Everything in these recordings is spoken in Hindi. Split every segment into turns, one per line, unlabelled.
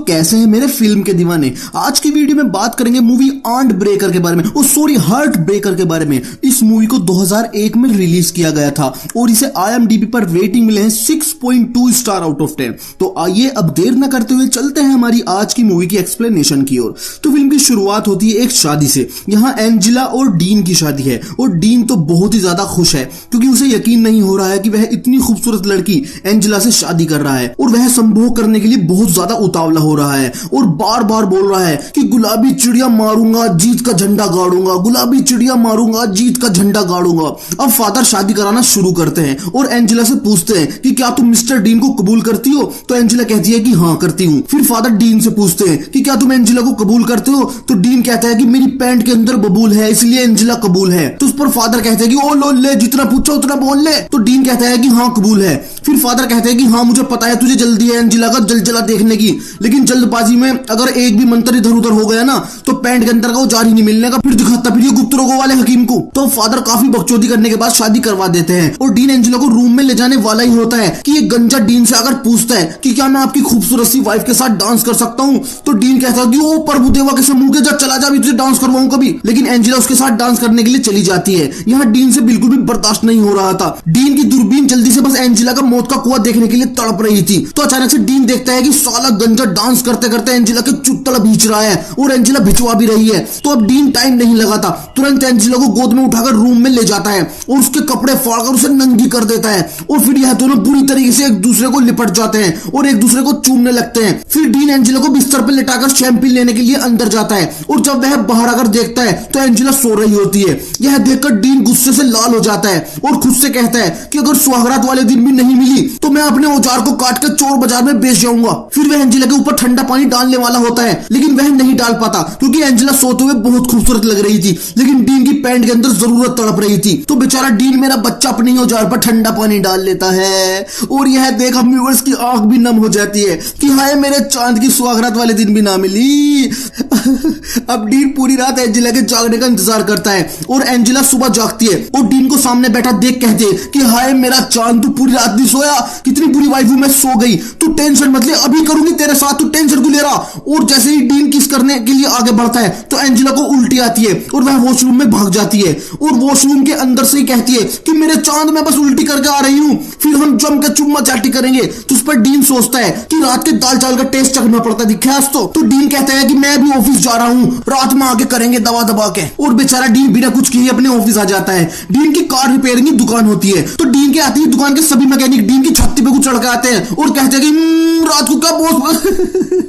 कैसे हैं मेरे फिल्म के दीवाने। आज की वीडियो में बात करेंगे मूवी आंट ब्रेकर के बारे में, हार्ट ब्रेकर के बारे में। इस मूवी को 2001 में रिलीज किया गया था और इसे IMDb पर रेटिंग मिले हैं 6.2 स्टार आउट ऑफ 10। तो आइए अब देर न करते हुए चलते हैं हमारी आज की मूवी की एक्सप्लेनेशन की ओर। तो फिल्म की शुरुआत होती है एक शादी से। यहाँ एंजेला और डीन की शादी है और डीन तो बहुत ही ज्यादा खुश है क्योंकि उसे यकीन नहीं हो रहा है कि वह इतनी खूबसूरत लड़की एंजेला से शादी कर रहा है और वह संभोग करने के लिए बहुत ज्यादा उतावला हो रहा है और बार बार बोल रहा है कि गुलाबी चिड़िया मारूंगा, जीत का झंडा गाड़ूंगा, गुलाबी चिड़िया मारूंगा, जीत का झंडा गाड़ूंगा। अब फादर शादी कराना शुरू करते हैं और एंजेला से पूछते हैं कि क्या तुम मिस्टर डीन को कबूल करती हो? तो एंजेला कहती है कि हाँ करती हूँ। फिर फादर डीन से पूछते हैं कि क्या तुम एंजेला को कबूल करते हो? तो डीन कहता है कि मेरी पैंट के अंदर बबूल है इसलिए एंजेला कबूल है। तो उस पर फादर कहते हैं कि ओ लो ले, जितना पूछो उतना बोल ले। तो डीन कहता है कि हाँ कबूल है। फिर फादर कहते हैं कि हाँ मुझे पता है तुझे जल्दी है एंजेला का जलजला देखने की, लेकिन जल्दबाजी में अगर एक भी मंत्र इधर उधर हो गया ना तो पैंट के अंदर का वो जारी नहीं मिलने का। फिर दिखाता फिर ये गुप्त रोगों वाले हकीम को। तो फादर काफी बकचोदी करने के बाद शादी करवा देते हैं और डीन एंजेला को रूम में ले जाने वाला ही होता है कि ये गंजा डीन से अगर पूछता है कि क्या मैं आपकी खूबसूरत सी वाइफ के साथ डांस कर सकता हूँ, तो डीन कहता है कि ओ प्रभु देवा के मुंह के जा, चला जा, भी तुझे डांस करवाऊं कभी। लेकिन एंजेला उसके साथ डांस करने के लिए चली जाती है। यहाँ डीन से बिल्कुल भी बर्दाश्त नहीं हो रहा था। डीन की दूरबीन जल्दी से बस एंजेला का मौत का कुआं देखने के लिए तड़प रही थी। तो अचानक से डीन देखता है कि साला गंजा डांस करते करते एंजेला के चुत्तड़ भींच रहा है और एंजेला भिचवा भी रही है। तो अब डीन टाइम नहीं लगाता, तुरंत एंजेला को गोद में उठाकर रूम में ले जाता है और उसके कपड़े फाड़कर उसे नंगी कर देता है और फिर यह दोनों बुरी तरीके से एक दूसरे को लिपट जाते हैं और एक दूसरे को चूमने लगते हैं। फिर डीन एंजेला को बिस्तर पर लेटाकर शैंपेन लेने के लिए अंदर जाता है और जब वह बाहर आकर देखता है तो एंजेला सो रही होती है। यह देखकर डीन गुस्से से लाल हो जाता है और खुद से कहता है कि अगर सुहागरात वाले दिन भी नहीं मिली तो मैं अपने औजार को काट कर चोर बाजार में बेच जाऊंगा। फिर वह एंजेला के ऊपर ठंडा पानी डालने वाला होता है लेकिन वह नहीं डाल पाता क्योंकि एंजेला सोते हुए बहुत खूबसूरत लग रही थी, लेकिन डीन की पैंट के अंदर जरूरत तड़प रही थी। तो बेचारा डीन मेरा बच्चा अपने औजार पर ठंडा पानी डाल लेता है और यह देख हम व्यूअर्स की आंख भी नम हो जाती है कि हाय मेरे चांद की सुहागरात वाले दिन भी ना मिली। अब डीन पूरी रात एंजेला के जागने का इंतजार करता है और एंजेला सुबह जागती है और डीन को सामने बैठा देख कहते हैं कि हाय मेरा चांद तू पूरी रात नहीं सोया, कितनी बुरी वाइफ हूं मैं, सो गई, तू टेंशन मत ले, अभी करूंगी तेरे साथ, तू टेंशन क्यों ले रहा। और जैसे ही डीन किस करने के लिए आगे बढ़ता है तो एंजेला को उल्टी आती है और वह वॉशरूम में भाग जाती है और वॉशरूम के अंदर से ही कहती है कि मेरे चांद मैं बस उल्टी करके आ रही हूं, फिर हम जम के चुम्मा चाटी करेंगे। तो उस पर डीन सोचता है कि रात के दाल चावल का टेस्ट चखना पड़ता दिखा आज तो डीन कहता है कि मैं भी ऑफिस जा रहा हूं, रात में आके करेंगे दबा दबा के। और बेचारा डीन बिना कुछ किए अपने ऑफिस आ जाता है। डीन की कार रिपेयरिंग की दुकान होती है तो डीन के आते ही दुकान के सभी मैकेनिक डीन की छत्ती पे कुछ चढ़ के आते हैं और कहते हैं कि रात को क्या बॉस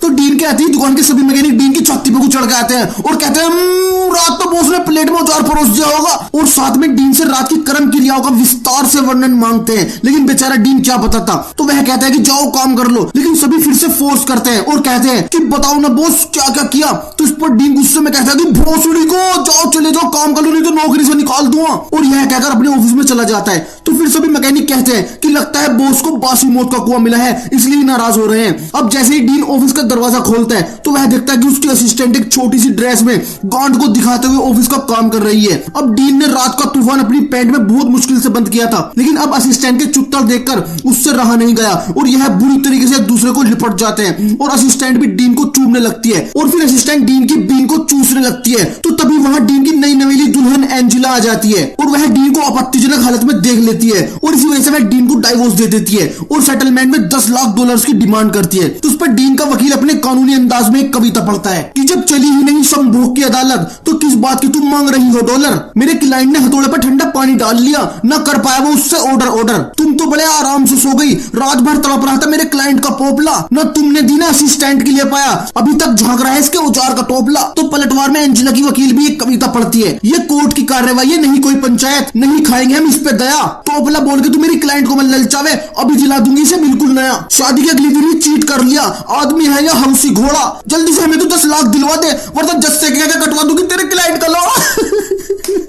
तो डीन के आते ही दुकान के सभी मैकेनिक डीन की छत्ती पे कुछ चढ़ के आते हैं और कहते हैं रात तो बॉस ने प्लेट में औजार परोस दिया होगा और साथ में डीन से रात की कर्म क्रियाओं का विस्तार से वर्णन मांगते हैं। लेकिन बेचारा डीन क्या बताता, तो वह कहता है कि जाओ काम कर लो, लेकिन सभी फिर से फोर्स करते हैं और कहते हैं कि बताओ ना बॉस क्या क्या किया। तो इस पर डीन गुस्से में कहता है कि भोसड़ी को जाओ, चले जाओ, काम कर लो नहीं तो नौकरी से निकाल दूंगा, और यह कहकर अपने ऑफिस में चला जाता है। तो फिर सभी मैकेनिक कहते हैं कि लगता है बॉस को बासी मौत का कुआं मिला है इसलिए नाराज हो रहे हैं। अब जैसे ही डीन ऑफिस का दरवाजा खोलता है तो वह देखता है कि उसकी असिस्टेंट एक छोटी सी ड्रेस में गांड को दिखाते हुए ऑफिस का काम कर रही है। अब डीन ने रात का तूफान अपनी पैंट में बहुत मुश्किल से बंद किया था, लेकिन अब असिस्टेंट के चुत्तर देखकर उससे रहा नहीं गया और यह बुरी तरीके से एक दूसरे को लिपट जाते हैं और असिस्टेंट भी डीन को चूमने लगती है और फिर असिस्टेंट डीन की बीन को चूसने लगती है। तो तभी वहां डीन की नई नवेली दुल्हन एंजेला आ जाती है और वह डीन को आपत्तिजनक हालत में देख लेती है और इसी वजह से वह डीन को डाइवोर्स दे देती है और सेटलमेंट में $10 लाख की डिमांड करती है। तो उस पर डीन का वकील अपने कानूनी अंदाज में एक कविता पढ़ता है कि जब चली ही नहीं संभोग की अदालत तो किस बात की तुम मांग रही हो डॉलर। मेरे क्लाइंट ने हथौड़े पर ठंडा पानी डाल लिया, न कर पाया वो उससे ऑर्डर। तुम तो बड़े आराम से सो गई, रात भर तड़प रहा था मेरे क्लाइंट का पोपला, न तुमने दी ना असिस्टेंट के लिए पाया, अभी तक झांक रहा है इसके औजार का टोपला। तो पलटवार में एंजेला की वकील भी एक कविता पढ़ती है, ये कोर्ट की कार्रवाई है नहीं कोई पंचायत, नहीं खाएंगे हम इस पे दया, टोपला बोल के तू मेरी क्लाइंट को मैं ललचावे, अभी दिला दूंगी इसे बिल्कुल नया, शादी के अगली दिन ही चीट कर लिया, आदमी है या हंसी घोड़ा, जल्दी से हमें तो $10 लाख दिलवा दे वरना जज से कटवा दूंगी तेरे क्लाइंट का लॉ।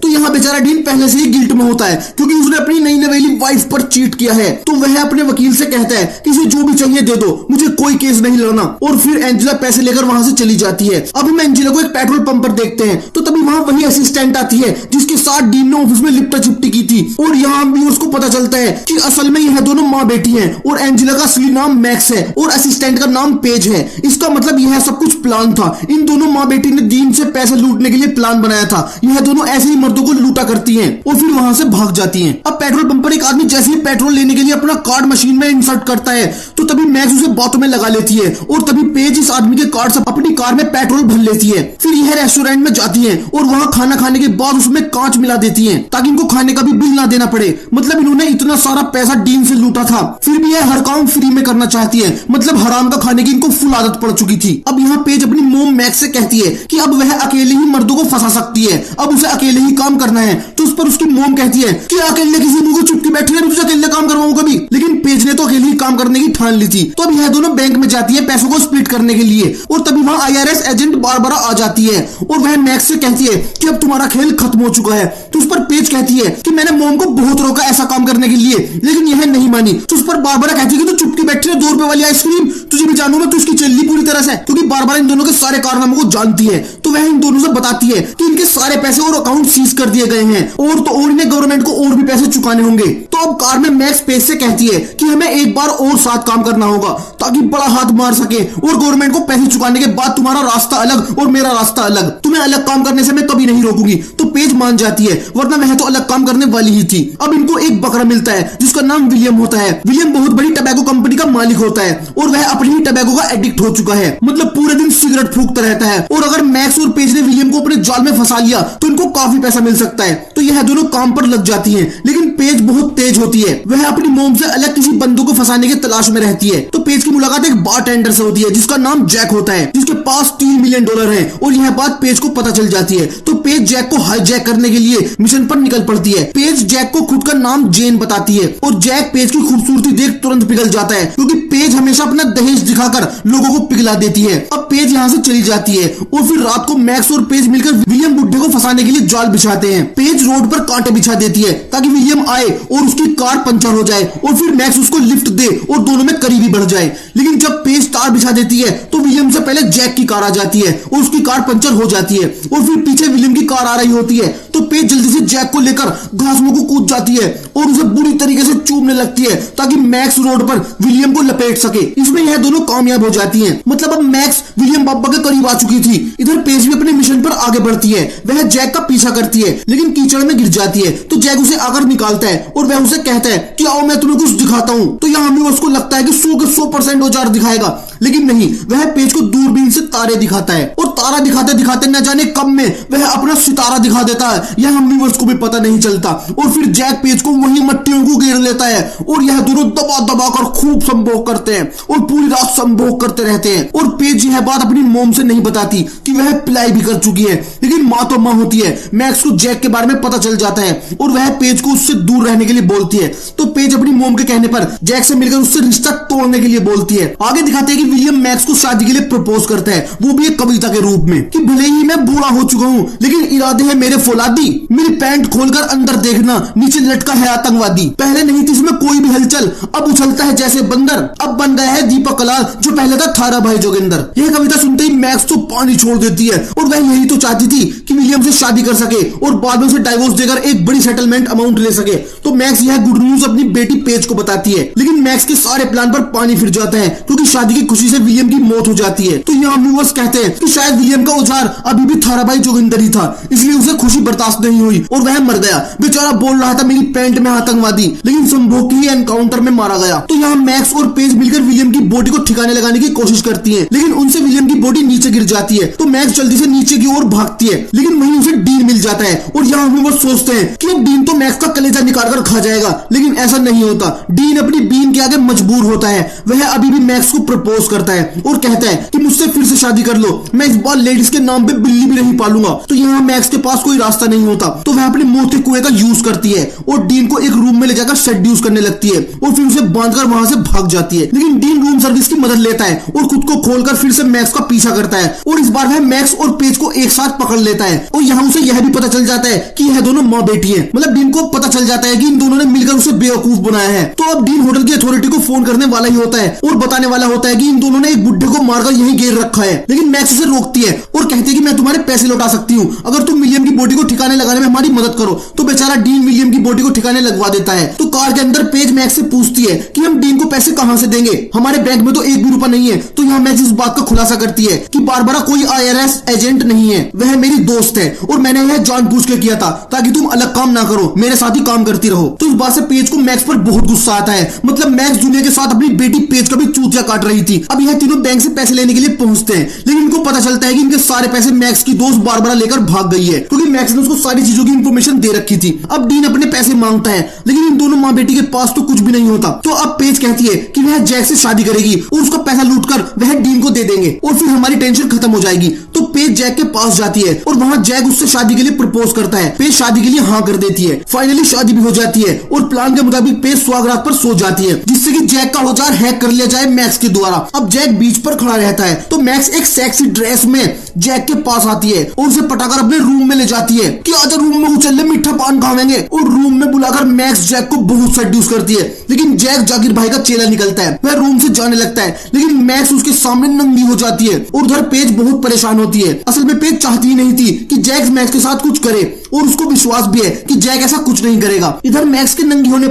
तो यहाँ बेचारा डीन पहले से ही गिल्ट में होता है क्योंकि उसने अपनी नई नवेली वाइफ पर चीट किया है। तो वह अपने वकील से कहता है कि इसे जो भी चाहिए दे दो, मुझे कोई केस नहीं लड़ना। और फिर एंजेला पैसे लेकर वहां से चली जाती है। अब हम एंजेला को एक पेट्रोल पंप पर देखते हैं तो तभी वहां वही असिस्टेंट आती है जिसके साथ डीन ने ऑफिस में लिपटा चिपटी की थी। और यहाँ व्यूअर्स को पता चलता है कि असल में यह दोनों माँ बेटी हैं और एंजेला का असली नाम मैक्स है और असिस्टेंट का नाम पेज है। इसका मतलब यह सब कुछ प्लान था। इन दोनों माँ बेटी ने डीन से पैसे लूटने के लिए प्लान बनाया था। यह दोनों ऐसे ही मर्दों को लूटा करती हैं और फिर वहां से भाग जाती हैं। अब पेट्रोल पंप पर एक आदमी जैसे ही पेट्रोल लेने के लिए अपना कार्ड मशीन में इंसर्ट करता है तो तभी मैक्स उसे बातों में लगा लेती है और तभी पेज इस आदमी के कार्ड से अपनी कार में पेट्रोल भर लेती है। फिर यह रेस्टोरेंट में जाती है और वहां खाना खाने के बाद उसमें कांच मिला देती है ताकि इनको खाने का भी बिल ना देना पड़े। मतलब इन्होंने इतना सारा पैसा डीन से लूटा था फिर भी यह हर काम फ्री में करना चाहती है। मतलब हराम का खाने की इनको फुल आदत पड़ चुकी थी। अब यहाँ पेज अपनी मोम मैक्स से कहती है कि अब वह अकेले ही मर्दों को फंसा सकती है, अब उसे अकेले ही काम करना है। तो उस पर उसकी मोम कहती है कि अकेले किसी मुंह को चुपके बैठी है, तुझे अकेले काम करवाऊं कभी। लेकिन पेज ने तो अकेले ही काम करने की ठान ली थी। तो अब यह दोनों बैंक में जाती है पैसों को स्प्लिट करने के लिए और तभी वहां IRS एजेंट बारबरा आ जाती है और वह मैक्स से कहती है कि अब तुम्हारा खेल खत्म हो चुका है। तो उस पर पेज कहती है कि मैंने मोम को बहुत रोका ऐसा काम करने के लिए लेकिन यह नहीं मानी। तो उस पर बारबरा कहती है कि तू चुपके बैठी है, 2 रुपए वाली आइसक्रीम तुझे भी जानू मैं, तू इसकी चल ली पूरी तरह से क्योंकि बारबरा इन दोनों के सारे कारनामों को जानती है। तो वह इन दोनों से बताती है कि इनके सारे पैसे और अकाउंट सीज कर दिए गए हैं और तो और इन्हें गवर्नमेंट को और भी पैसे चुकाने होंगे। तो अब कार में मैक्स पेज से कहती है कि हमें एक बार और साथ काम करना होगा ताकि बड़ा हाथ मार सके और गवर्नमेंट को पैसे चुकाने के बाद तुम्हारा रास्ता अलग और मेरा रास्ता अलग, तुम्हें अलग काम करने से मैं कभी नहीं रोकूंगी। तो पेज मान जाती है वरना वह तो अलग काम करने वाली ही थी। अब इनको एक बकरा मिलता है जिसका नाम विलियम होता है। विलियम बहुत बड़ी टबैको कंपनी का मालिक होता है और वह अपनी ही टबैको का एडिक्ट हो चुका है। मतलब पूरे दिन सिगरेट फूकता रहता है और अगर मैक्स और पेज ने विलियम को अपने जाल में फंसा लिया तो इनको काफी पैसा मिल सकता है। तो यह दोनों काम पर लग जाती हैं लेकिन पेज बहुत तेज होती है। वह अपनी मोम से अलग किसी बंदों को फंसाने की तलाश में रहती है। तो पेज की मुलाकात एक बारटेंडर से होती है जिसका नाम जैक होता है जिसके पास $3 मिलियन है और यह बात पेज को पता चल जाती है। तो पेज जैक को हाईजैक करने के लिए मिशन पर निकल पड़ती है। पेज जैक को खुद का नाम जेन बताती है और जैक पेज की खूबसूरती देख तुरंत पिघल जाता है क्योंकि पेज हमेशा अपना दहेज दिखाकर लोगों को पिघला देती है। अब पेज यहाँ से चली जाती है और फिर रात को मैक्स और पेज मिलकर विलियम बुड्ढे को फंसाने के लिए जाल बिछाते हैं। पेज रोड पर कांटे बिछा देती है ताकि विलियम आए और उसकी कार पंचर हो जाए और फिर मैक्स उसको लिफ्ट दे और दोनों में करीबी बढ़ जाए। लेकिन जब पेज तार बिछा देती है तो विलियम से पहले जैक की कार आ जाती है और उसकी कार पंचर हो जाती है और फिर पीछे विलियम की कार आ रही होती है। तो पेज जल्दी से जैक को लेकर घास में को कूद जाती है और उसे बुरी तरीके से चूमने लगती है ताकि मैक्स रोड पर विलियम को लपेट सके। इसमें यह दोनों कामयाब हो जाती हैं। मतलब अब मैक्स विलियम पापा के करीब आ चुकी थी। इधर पेज भी अपने मिशन पर आगे बढ़ती है। वह जैक का पीछा करती है लेकिन कीचड़ में गिर जाती है। तो जैक उसे आकर निकालता है और वह उसे कहता है कि आओ मैं तुम्हें कुछ दिखाता हूँ। तो यहाँ भी उसको लगता है कि 100 के 100% औजार दिखाएगा लेकिन नहीं, वह पेज को दूरबीन से तारे दिखाता है और तारा दिखाते दिखाते न जाने कब में वह अपना सितारा दिखा देता है। यह हम व्यूअर्स को भी पता नहीं चलता और फिर जैक पेज को वही मट्टियों को घेर लेता है और यह दोनों दबा दबा कर खूब संभोग करते हैं और पूरी रात संभोग करते रहते हैं। और पेज यह बात अपनी मोम से नहीं बताती कि वह पिलाई भी कर चुकी है लेकिन माँ तो माँ होती है। मैक्स को जैक के बारे में पता चल जाता है और वह पेज को उससे दूर रहने के लिए बोलती है। तो पेज अपनी मोम के कहने पर जैक से मिलकर उससे रिश्ता तोड़ने के लिए बोलती है। आगे दिखाते हैं कि विलियम मैक्स को शादी के लिए प्रपोज करता है, वो भी एक कविता के रूप में कि भले ही मैं बूढ़ा हो चुका हूँ लेकिन इरादे हैं मेरे फौलादी, मेरी पैंट खोलकर अंदर देखना नीचे लटका है आतंकवादी। पहले नहीं थी इसमें कोई भी हलचल, अब उछलता है जैसे बंदर, अब बन गया है दीपक कलाल जो पहले था थारा भाई जोगिंदर। यह कविता सुनते ही मैक्स तो पानी छोड़ देती है और वह यही तो चाहती थी कि विलियम से शादी कर सके और बाद में उसे डाइवोर्स देकर एक बड़ी सेटलमेंट अमाउंट ले सके। तो मैक्स यह गुड न्यूज अपनी बेटी पेज को बताती है लेकिन मैक्स के सारे प्लान पर पानी फिर जाता है क्योंकि शादी की खुशी से विलियम की मौत हो जाती है। तो यहाँ व्यूअर्स कहते हैं कि शायद विलियम का औजार अभी भी थारा भाई जोगिंदर ही था, इसलिए उसे खुशी बर्दाश्त नहीं हुई और वह मर गया। बेचारा बोल रहा था मेरी पैंट में आतंकवादी, लेकिन संभोग की एनकाउंटर में मारा गया। तो यहाँ मैक्स और पेज मिलकर विलियम की बॉडी को ठिकाने लगाने की कोशिश करती है लेकिन उनसे विलियम की बॉडी नीचे गिर जाती है। तो मैक्स जल्दी से नीचे की ओर भागती है लेकिन वहीं उसे डीन मिल जाता है और यहाँ व्यूअर्स सोचते हैं कि अब डीन तो मैक्स का कलेजा निकाल कर खा जाएगा लेकिन ऐसा नहीं होता। डीन अपनी बीन के आगे मजबूर होता है। वह अभी भी मैक्स को प्रपोज करता है और कहता है कि मुझसे फिर से शादी कर लो, मैं इस बार लेडीज के नाम पे बिल्ली भी नहीं पालूंगा। तो यहाँ मैक्स के पास कोई रास्ता नहीं होता तो वह अपने मोती कुएं का यूज करती है और डीन को एक रूम में ले जाकर सेड्यूस करने लगती है और फिर उसे बांधकर वहां से भाग जाती है। लेकिन डीन रूम सर्विस की मदद लेता है और खुद को खोलकर फिर से मैक्स का पीछा करता है और इस बार वह मैक्स और पेज को एक साथ पकड़ लेता है और यहाँ उसे यह भी पता चल जाता है कि यह दोनों माँ बेटी है। मतलब डीन को पता चल जाता है कि इन दोनों ने मिलकर उसे बेवकूफ बनाया है। तो अब डीन होटल की अथॉरिटी को फोन करने वाला ही होता है और बताने वाला होता है कि इन दोनों ने एक बुड्ढे को मारकर यहीं घेर रखा है। लेकिन मैक्स उसे रोकती है और कहती है कि मैं तुम्हारे पैसे लौटा सकती हूँ अगर तुम विलियम की बॉडी को ठिकाने लगाने में हमारी मदद करो। तो बेचारा डीन विलियम की बॉडी को ठिकाने लगवा देता है। तो कार के अंदर पेज मैक्स से पूछती है कि हम डीन को पैसे कहां से देंगे, हमारे बैंक में तो एक भी रुपया नहीं है। तो यहाँ मैक्स इस बात का खुलासा करती है कि बारबरा कोई IRS एजेंट नहीं है, वह मेरी दोस्त है और मैंने यह जानबूझ के किया था ताकि तुम अलग काम ना करो, मेरे साथ ही काम करती रहो। तो इस बात से पेज को मैक्स पर बहुत गुस्सा आता है। मतलब मैक्स दुनिया के साथ अपनी बेटी पेज का भी चूतिया काट रही थी। अब यह तीनों बैंक से पैसे लेने के लिए पहुंचते हैं लेकिन इनको पता चलता है कि इनके सारे पैसे मैक्स की दोस्त बारबरा लेकर भाग गई है क्योंकि मैक्स ने उसको सारी चीजों की इंफॉर्मेशन दे रखी थी। अब डीन अपने पैसे मांगता है लेकिन इन दोनों माँ बेटी के पास तो कुछ भी नहीं होता। तो अब पेज कहती है कि वह जैक से शादी करेगी और उसका पैसा लूटकर वह डीन को दे देंगे और फिर हमारी टेंशन खत्म हो जाएगी। तो पेज जैक के पास जाती है और वहाँ जैक उससे शादी के लिए प्रपोज करता है। पेज शादी के लिए हाँ कर देती है। फाइनली शादी भी हो जाती है और प्लान के मुताबिक पेज सुहागरात पर सो जाती है जिससे कि जैक का औजार हैक कर लिया जाए मैक्स के द्वारा। अब जैक बीच पर खड़ा रहता है तो मैक्स एक सेक्सी ड्रेस में जैक के पास आती है और उसे पटाकर अपने रूम में ले जाती है कि आजा रूम में उछल मीठा पान खावेंगे। और रूम में बुलाकर मैक्स जैक को बहुत सेड्यूस करती है। लेकिन जैक जाकिर भाई का चेला निकलता है, वह रूम से जाने लगता है लेकिन मैक्स उसके सामने नंगी हो जाती है और उधर पेज बहुत परेशान होती है। असल में पेज चाहती ही नहीं थी कि जैक मैक्स के साथ कुछ करे और उसको विश्वास भी है कि जैक ऐसा कुछ नहीं करेगा। इधर मैक्स के नंगी होने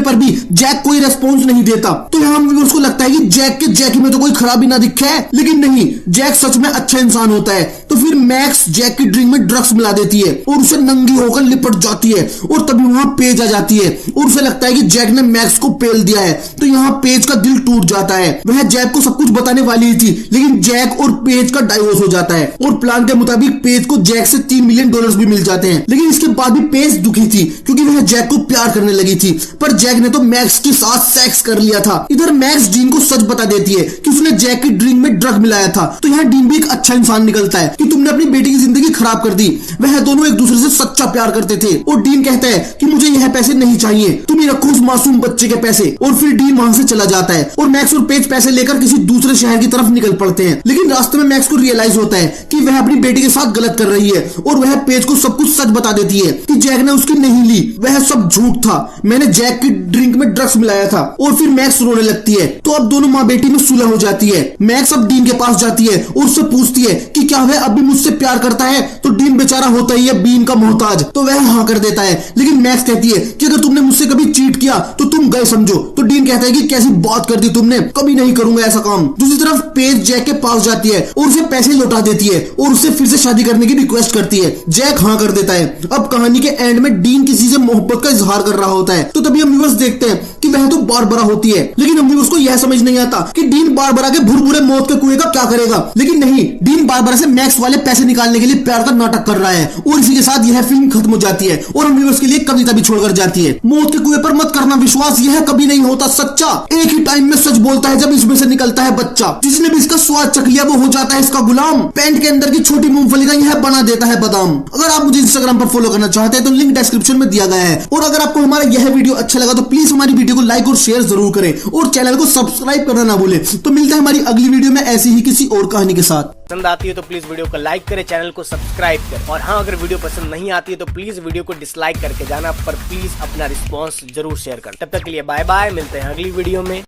पर भी जैक कोई रेस्पॉन्स नहीं देता। तो यहाँ उसको लगता है कि जैक के जैकी में तो कोई खराबी ना दिखे है, लेकिन नहीं, जैक सच में अच्छा इंसान होता है। तो फिर मैक्स जैक की ड्रिंक में ड्रग्स मिला देती है और उसे नंगी होकर लिपट जाती है और तभी वहां पेज आ जाती है और उसे लगता है कि जैक ने मैक्स को पेल दिया है। तो यहाँ पेज का दिल टूट जाता है। वह जैक को सब कुछ बताने वाली थी लेकिन जैक और पेज का डाइवोर्स हो जाता है और प्लान के मुताबिक पेज को जैक से $3 मिलियन भी मिल जाते हैं। लेकिन इसके बाद भी पेज दुखी थी क्योंकि वह जैक को प्यार करने लगी थी पर जैक ने तो मैक्स के साथ सेक्स कर लिया था। इधर मैक्स डीन को सच बता देती है कि उसने जैक की ड्रिंक में ड्रग मिलाया था। तो यहाँ डीन भी एक अच्छा इंसान निकलता है कि तुमने अपनी बेटी की जिंदगी खराब कर दी। वह दोनों एक दूसरे से सच्चा प्यार करते थे और डीन कहता है कि मुझे यह पैसे नहीं चाहिए, तुम ही रखो उस मासूम बच्चे के पैसे। और फिर डीन वहां से चला जाता है और मैक्स और पेज पैसे लेकर किसी दूसरे शहर की तरफ निकल पड़ते हैं। लेकिन रास्ते में मैक्स को रियलाइज होता है कि वह अपनी बेटी के साथ गलत कर रही है और वह पेज को सब कुछ सच बता देती है कि जैक ने उसकी नहीं ली, वह सब झूठ था, मैंने जैक की ड्रिंक में ड्रग्स मिलाया था। और फिर मैक्स रोने लगती है। तो अब दोनों माँ बेटी में सुलह हो जाती है। मैक्स अब डीन के पास जाती है और उससे पूछती है कि क्या वह अब भी मुझसे प्यार करता है। तो डीन बेचारा होता ही है बीन का मोहताज, तो वह हाँ कर देता है। लेकिन मैक्स कहती है कि अगर तुमने मुझसे कभी चीट किया तो तुम गए समझो। तो डीन कहता है कि कैसी बात कर दी तुमने, कभी नहीं करूंगा ऐसा काम। दूसरी तरफ पेज जैक के पास जाती है और उसे पैसे लौटा देती है और उससे फिर से शादी करने की रिक्वेस्ट करती है। जैक हाँ कर देता है। अब कहानी के एंड में डीन किसी से मोहब्बत का इजहार कर रहा होता है। तो तभी हम व्यूअर्स देखते हैं कि वह तो बारबरा होती है। लेकिन हम व्यूअर्स को यह समझ नहीं आता कि डीन बारबरा के भुरभुरे मौत के कुएं का क्या करेगा। लेकिन नहीं, डीन बारबरा से मैक्स वाले पैसे निकालने के लिए प्यार का नाटक कर रहा है और इसी के साथ यह फिल्म खत्म हो जाती है और हम व्यूअर्स के लिए कविता भी छोड़कर जाती है। मौत के कुएं पर मत करना विश्वास, यह कभी नहीं होता सच्चा। एक ही टाइम में सच बोलता है जब इसमें से निकलता है बच्चा। जिसने भी इसका स्वाद चख लिया वो हो जाता है इसका गुलाम। पैंट के अंदर की छोटी मूंगफली का यह बना देता है बादाम। अगर आप मुझे इंस्टाग्राम पर फॉलो करना चाहते हैं तो लिंक डिस्क्रिप्शन में दिया गया है। और अगर आपको हमारा यह वीडियो अच्छा लगा तो प्लीज हमारी वीडियो को लाइक और शेयर जरूर करें और चैनल को सब्सक्राइब करना ना भूलें। तो मिलते हैं हमारी अगली वीडियो में ऐसी ही किसी और कहानी के साथ।
पसंद आती है तो प्लीज वीडियो को लाइक करें, चैनल को सब्सक्राइब करें। और हाँ, अगर वीडियो पसंद नहीं आती है तो प्लीज वीडियो को डिसलाइक करके जाना, पर प्लीज अपना रिस्पॉन्स जरूर शेयर करें। तब तक के लिए बाय बाय, मिलते हैं अगली वीडियो में।